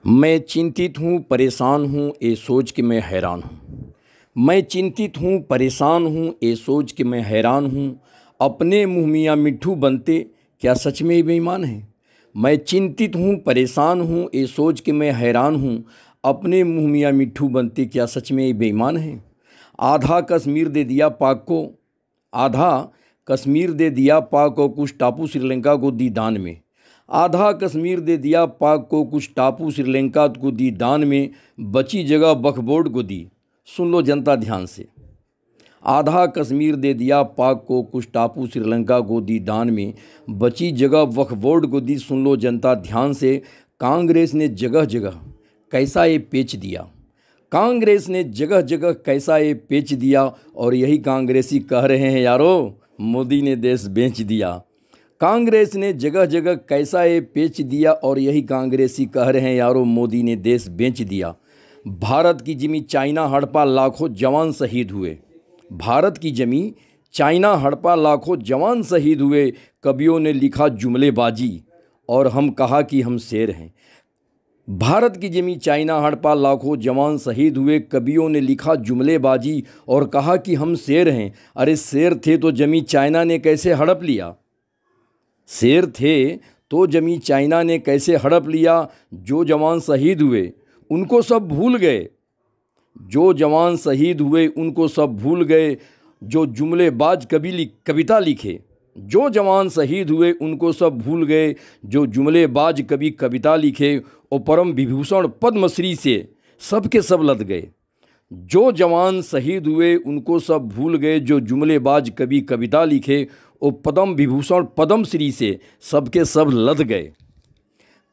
मैं चिंतित हूँ, परेशान हूँ, ये सोच के मैं हैरान हूँ। मैं चिंतित हूँ, परेशान हूँ, ये सोच के मैं हैरान हूँ। अपने मुँह मियाँ मिट्ठू बनते, क्या सच में ये बेईमान हैं? मैं चिंतित हूँ, परेशान हूँ, ये सोच के मैं हैरान हूँ। अपने मुँह मियाँ मिट्ठू बनते, क्या सच में ये बेईमान हैं? आधा कश्मीर दे दिया पाक को, आधा कश्मीर दे दिया पाक को, कुछ टापू श्रीलंका को दी दान में। आधा कश्मीर दे दिया पाक को, कुछ टापू श्रीलंका को दी दान में। बची जगह वक्फ बोर्ड को दी, सुन लो जनता ध्यान से। आधा कश्मीर दे दिया पाक को, कुछ टापू श्रीलंका को दी दान में। बची जगह वक्फ बोर्ड को दी, सुन लो जनता ध्यान से। कांग्रेस ने जगह जगह कैसा ये पेच दिया, कांग्रेस ने जगह जगह कैसा ये पेच दिया। और यही कांग्रेसी कह रहे हैं यारो, मोदी ने देश बेच दिया। कांग्रेस ने जगह जगह कैसा ये पेच दिया, और यही कांग्रेसी कह रहे हैं यारो, मोदी ने देश बेच दिया। भारत की जमी चाइना हड़पा, लाखों जवान शहीद हुए। भारत की जमी चाइना हड़पा, लाखों जवान शहीद हुए। कवियों ने लिखा जुमलेबाजी, और हम कहा कि हम शेर हैं। भारत की जमी चाइना हड़पा, लाखों जवान शहीद हुए। कवियों ने लिखा जुमलेबाजी, और कहा कि हम शेर हैं। अरे शेर थे तो जमी चाइना ने कैसे हड़प लिया? शेर थे तो जमी चाइना ने कैसे हड़प लिया? जो जवान शहीद हुए उनको सब भूल गए, जो जवान शहीद हुए उनको सब भूल गए। जो जुमलेबाज कविता लिखे, जो जवान शहीद हुए उनको सब भूल गए। जो जुमलेबाज कवि कविता लिखे, और परम विभूषण पद्मश्री से सबके सब लद गए। जो जवान शहीद हुए उनको सब भूल गए। जो जुमलेबाज कवि कविता लिखे, और पद्म विभूषण पद्मश्री से सबके सब लद गए।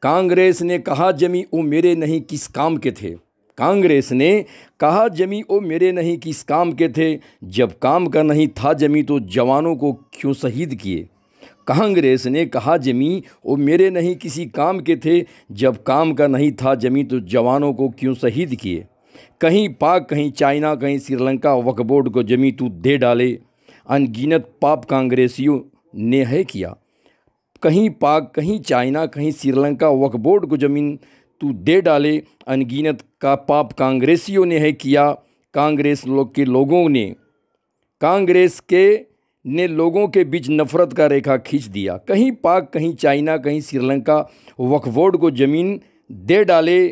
कांग्रेस ने कहा जमी ओ मेरे नहीं किस काम के थे। कांग्रेस ने कहा जमी ओ मेरे नहीं किस काम के थे। जब काम का नहीं था जमी तो जवानों को क्यों शहीद किए? कांग्रेस ने कहा जमी ओ मेरे नहीं किसी काम के थे। जब काम का नहीं था जमी तो जवानों को क्यों शहीद किए? कहीं पाक, कहीं चाइना, कहीं श्रीलंका, वक्फ बोर्ड को जमी तू दे डाले। अनगिनत पाप कांग्रेसियों ने है किया। कहीं पाक, कहीं चाइना, कहीं श्रीलंका, वक्फ बोर्ड को ज़मीन तू दे डाले। अनगिनत का पाप कांग्रेसियों ने है किया। कांग्रेस ने लोगों के बीच नफरत का रेखा खींच दिया। कहीं पाक, कहीं चाइना, कहीं श्रीलंका, वक्फ बोर्ड को ज़मीन दे डाले।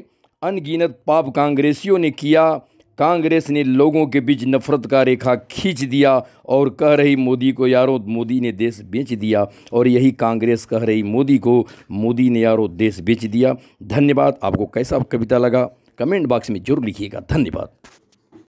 अनगिनत पाप कांग्रेसियों ने किया। कांग्रेस ने लोगों के बीच नफरत का रेखा खींच दिया, और कह रही मोदी को यारो, मोदी ने देश बेच दिया। और यही कांग्रेस कह रही मोदी को, मोदी ने यारो देश बेच दिया। धन्यवाद। आपको कैसा कविता लगा कमेंट बॉक्स में जरूर लिखिएगा। धन्यवाद।